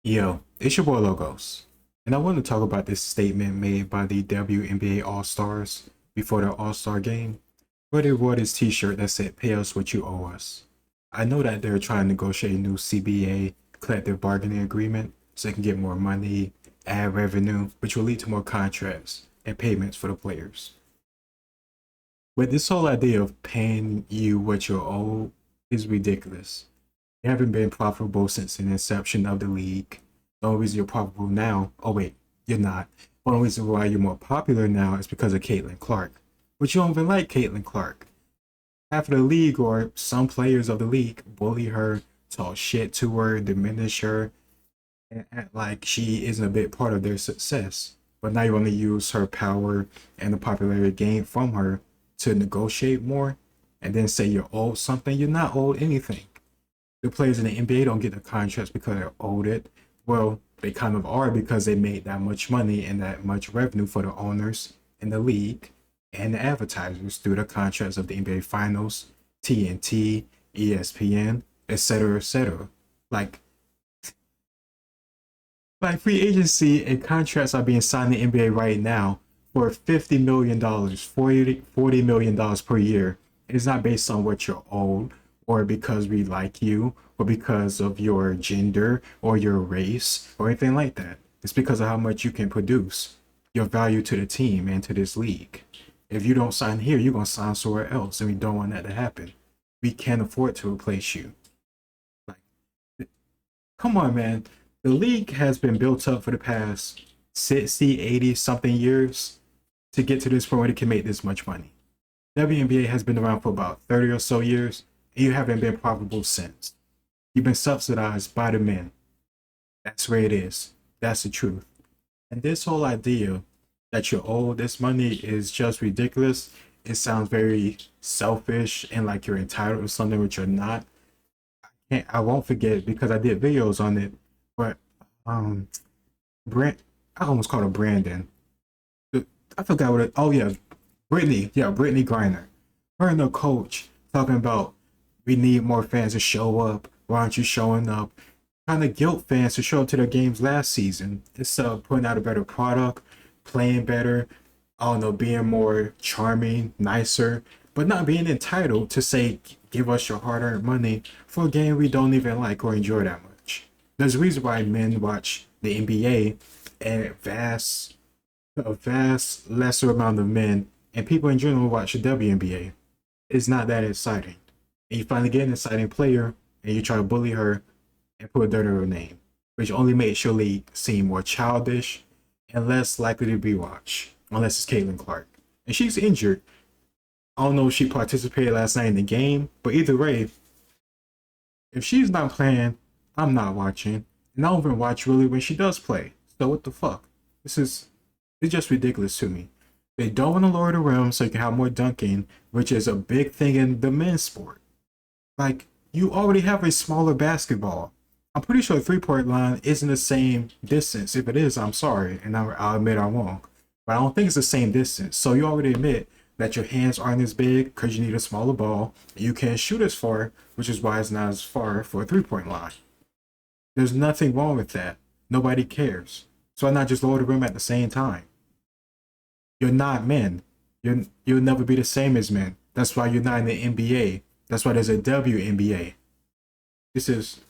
Yo, it's your boy Logos, and I want to talk about this statement made by the WNBA All-Stars before the All-Star game, where they wore this t-shirt that said, "Pay us what you owe us." I know that they're trying to negotiate a new CBA, collective bargaining agreement, so they can get more money, add revenue, which will lead to more contracts and payments for the players. But this whole idea of paying you what you owe is ridiculous. You haven't been profitable since the inception of the league. The only reason you're profitable now, oh wait, you're not. The only reason why you're more popular now is because of Caitlin Clark. But you don't even like Caitlin Clark. Half of the league or some players of the league bully her, talk shit to her, diminish her, and act like she isn't a big part of their success. But now you want to use her power and the popularity gained from her to negotiate more and then say you're owed something. You're not owed anything. The players in the NBA don't get the contracts because they're owed it. Well, they kind of are because they made that much money and that much revenue for the owners in the league and the advertisers through the contracts of the NBA Finals, TNT, ESPN, etc., etc. Like, like free agency and contracts are being signed in the NBA right now for $50 million, $40 million per year. It's not based on what you're owed or because we like you or because of your gender or your race or anything like that. It's because of how much you can produce, your value to the team and to this league. If you don't sign here, you're going to sign somewhere else, and we don't want that to happen. We can't afford to replace you. Like, come on, man. The league has been built up for the past 60, 80 something years to get to this point where it can make this much money. WNBA has been around for about 30 or so years, and you haven't been profitable since. You've been subsidized by the men. That's where it is. That's the truth. And this whole idea that you're owed this money is just ridiculous. It sounds very selfish and like you're entitled to something which you're not. I won't forget because I did videos on it. But Brent, I almost called her Brandon. I forgot what it. Oh yeah, Brittany. Yeah, Brittany Griner. Her and the coach talking about we need more fans to show up. Why aren't you showing up? Trying to guilt fans to show up to their games last season instead of putting out a better product, playing better. I don't know, being more charming, nicer, but not being entitled to say, give us your hard earned money for a game we don't even like or enjoy that much. There's a reason why men watch the NBA and a vast lesser amount of men and people in general watch the WNBA. It's not that exciting. And you finally get an exciting player and you try to bully her and put dirt on her name, which only makes your league seem more childish and less likely to be watched, unless it's Caitlin Clark. And she's injured. I don't know if she participated last night in the game, but either way, if she's not playing, I'm not watching. And I don't even watch really when she does play. So what the fuck? This is it's just ridiculous to me. They don't want to lower the rim so you can have more dunking, which is a big thing in the men's sport. Like, you already have a smaller basketball. I'm pretty sure the three-point line isn't the same distance. If it is, I'm sorry, and I'll admit I'm wrong. But I don't think it's the same distance. So you already admit that your hands aren't as big because you need a smaller ball. You can't shoot as far, which is why it's not as far for a three-point line. There's nothing wrong with that. Nobody cares. So why not just lower the rim at the same time? You're not men. You'll never be the same as men. That's why you're not in the NBA. That's why there's a WNBA. This is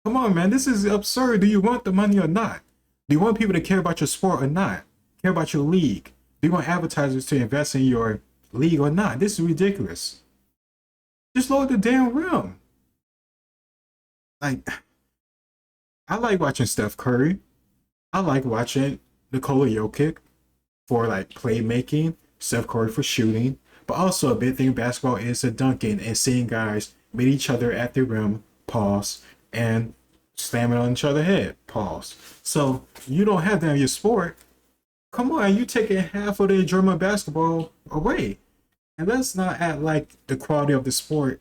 Come on, man. This is absurd. Do you want the money or not? Do you want people to care about your sport or not? Care about your league? Do you want advertisers to invest in your league or not? This is ridiculous. Just lower the damn rim. Like, I like watching Steph Curry. I like watching Nikola Jokic for like playmaking, Steph Curry for shooting. But also a big thing in basketball is the dunking and seeing guys meet each other at the rim, pause, and slamming on each other's head, pause. So you don't have that in your sport. Come on, you taking half of the enjoyment of basketball away. And let's not act like the quality of the sport,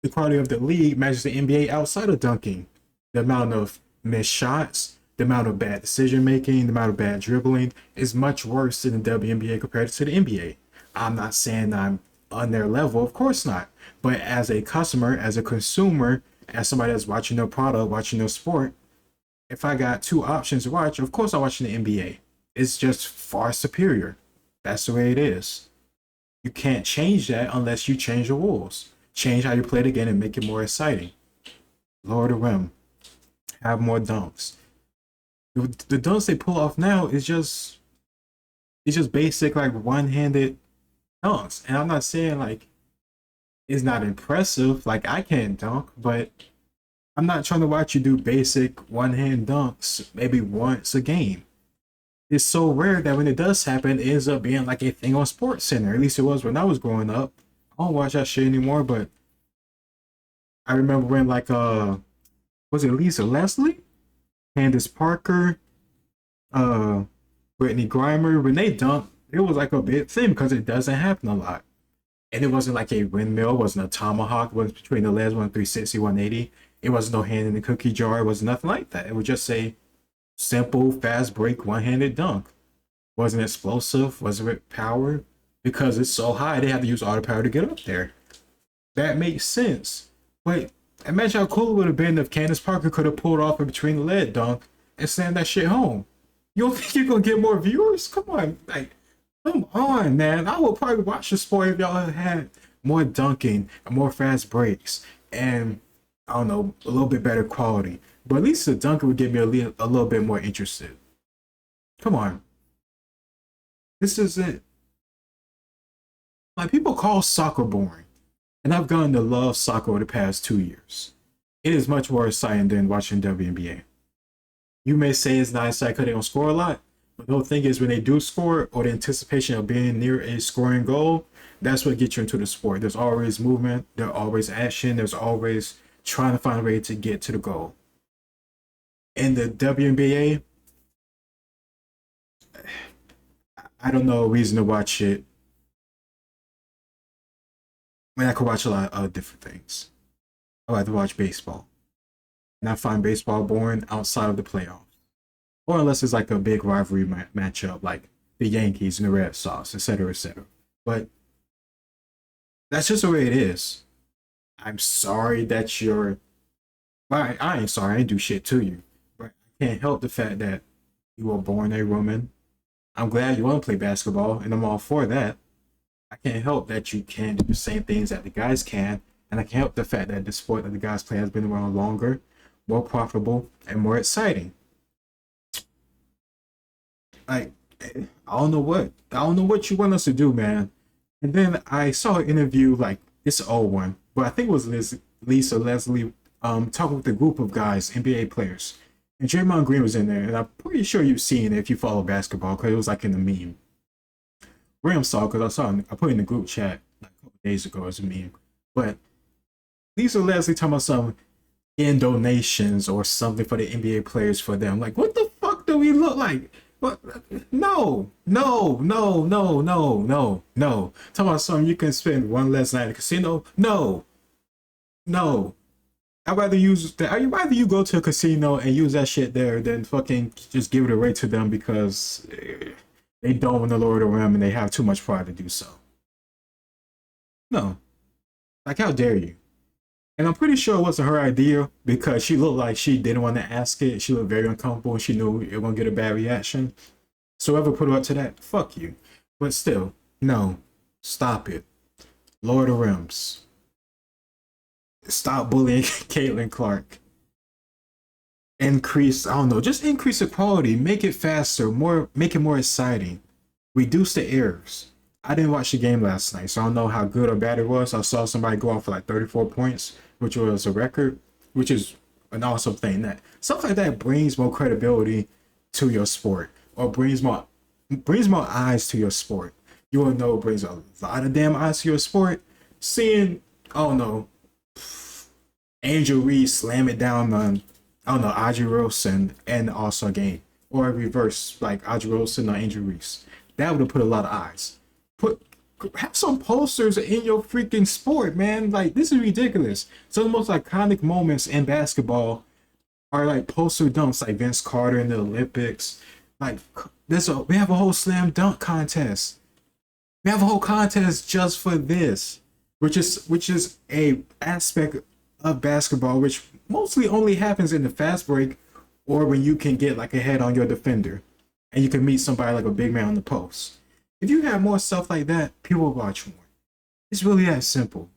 the quality of the league matches the NBA outside of dunking. The amount of missed shots, the amount of bad decision making, the amount of bad dribbling is much worse in the WNBA compared to the NBA. I'm not saying I'm on their level, of course not. But as a customer, as a consumer, as somebody that's watching their product, watching their sport, if I got two options to watch, of course I'm watching the NBA. It's just far superior. That's the way it is. You can't change that unless you change the rules. Change how you play the game and make it more exciting. Lower the rim. Have more dunks. The dunks they pull off now is just it's just basic like one-handed dunks. And I'm not saying like it's not impressive. Like I can't dunk, but I'm not trying to watch you do basic one-hand dunks maybe once a game. It's so rare that when it does happen, it ends up being like a thing on Sports Center. At least it was when I was growing up. I don't watch that shit anymore, but I remember when like was it Lisa Leslie, Candace Parker, uh Brittany Grimer, when they dunked, it was like a big thing because it doesn't happen a lot. And it wasn't like a windmill, it wasn't a tomahawk, it was between the legs, 160, 180. It wasn't no hand in the cookie jar, it was nothing like that. It was just a simple, fast break, one-handed dunk. Wasn't explosive, wasn't it power? Because it's so high, they had to use all the power to get up there. That makes sense. But imagine how cool it would have been if Candace Parker could have pulled off a between the leg dunk and sent that shit home. You don't think you're gonna get more viewers? Come on, like, come on, man. I would probably watch the sport if y'all had more dunking and more fast breaks and I don't know, a little bit better quality. But at least the dunker would get me a little bit more interested. Come on. This isn't like people call soccer boring. And I've gotten to love soccer over the past 2 years. It is much more exciting than watching WNBA. You may say it's not exciting because they don't score a lot, but the whole thing is when they do score or the anticipation of being near a scoring goal, that's what gets you into the sport. There's always movement, there's always action, there's always trying to find a way to get to the goal. In the WNBA, I don't know a reason to watch it. I mean, I could watch a lot of different things. I like to watch baseball. And I find baseball boring outside of the playoffs. Or unless it's like a big rivalry matchup like the Yankees and the Red Sox, etc., etc. But that's just the way it is. I'm sorry that you're... Well, I ain't sorry, I ain't do shit to you. But I can't help the fact that you were born a woman. I'm glad you want to play basketball, and I'm all for that. I can't help that you can't do the same things that the guys can, and I can't help the fact that the sport that the guys play has been around longer, more profitable, and more exciting. Like, I don't know what you want us to do, man. And then I saw an interview, like it's an old one, but I think it was Lisa Leslie talking with a group of guys, NBA players, and Draymond Green was in there, and I'm pretty sure you've seen it if you follow basketball because it was like in the meme. Graham saw because I put it in the group chat like a couple days ago as a meme. But Lisa Leslie talking about some in donations or something for the NBA players for them. Like, what the fuck do we look like? What? No. Talking about something you can spend one less night at a casino. No. I'd rather you go to a casino and use that shit there than fucking just give it away to them because they don't want to lower the rim and they have too much pride to do so. No. Like, how dare you? And I'm pretty sure it wasn't her idea because she looked like she didn't want to ask it. She looked very uncomfortable and she knew it was going to get a bad reaction. So whoever put her up to that, fuck you. But still, no. Stop it. Lower the rims. Stop bullying Caitlin Clark. Increase, I don't know, just increase the quality. Make it faster, make it more exciting. Reduce the errors. I didn't watch the game last night, so I don't know how good or bad it was. I saw somebody go off for like 34 points, which was a record, which is an awesome thing. That stuff like that brings more credibility to your sport, or brings more eyes to your sport. You will know it brings a lot of damn eyes to your sport. Seeing, I don't know, Angel Reese slam it down on, I don't know, Audrey Wilson and also game, or reverse like Audrey Wilson or Angel Reese. That would have put a lot of eyes. Have some posters in your freaking sport, man. Like, this is ridiculous. Some of the most iconic moments in basketball are like poster dunks, like Vince Carter in the Olympics. Like, we have a whole slam dunk contest. We have a whole contest just for this, which is a aspect of basketball which mostly only happens in the fast break or when you can get like a head on your defender and you can meet somebody like a big man on the post. If you have more stuff like that, people will watch more. It's really that simple.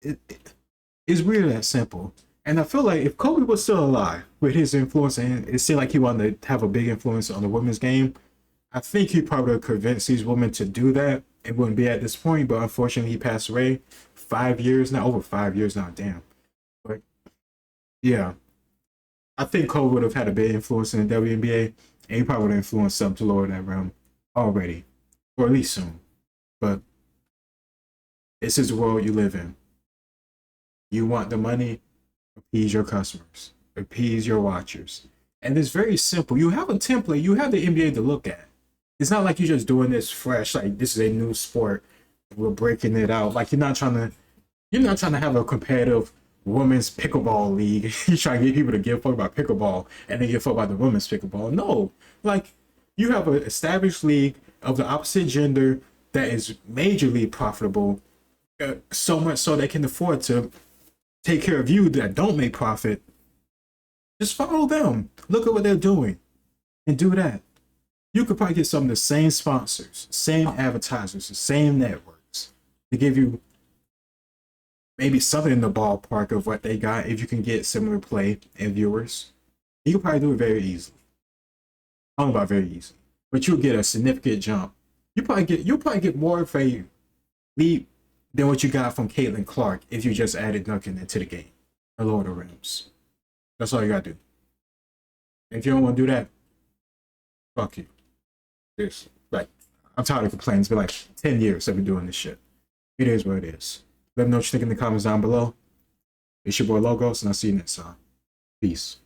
It's really that simple. And I feel like if Kobe was still alive with his influence, and it seemed like he wanted to have a big influence on the women's game, I think he probably would convince these women to do that. It wouldn't be at this point, but unfortunately he passed away 5 years now, over 5 years now, damn. But yeah, I think Kobe would have had a big influence in the WNBA, and he probably would have influenced them to lower that realm already, or at least soon. But this is the world you live in. You want the money, appease your customers, appease your watchers. And it's very simple. You have a template, you have the NBA to look at. It's not like you're just doing this fresh, like this is a new sport. We're breaking it out. Like you're not trying to have a competitive women's pickleball league. You're trying to get people to give a fuck about pickleball and then give a fuck about the women's pickleball. No. Like you have an established league of the opposite gender that is majorly profitable, so much so they can afford to take care of you that don't make profit. Just follow them. Look at what they're doing and do that. You could probably get some of the same sponsors, same advertisers, the same networks to give you maybe something in the ballpark of what they got if you can get similar play and viewers. You could probably do it very easily. I don't know about very easy, but you'll get a significant jump. You'll probably get more of a leap than what you got from Caitlin Clark if you just added Duncan into the game. The Lord of the Rings. That's all you gotta do. If you don't want to do that, fuck you. This, like, I'm tired of complaining. It's been like 10 years I've been doing this shit. It is what it is. Let me know what you think in the comments down below. It's your boy Logos, and I'll see you next time. Peace.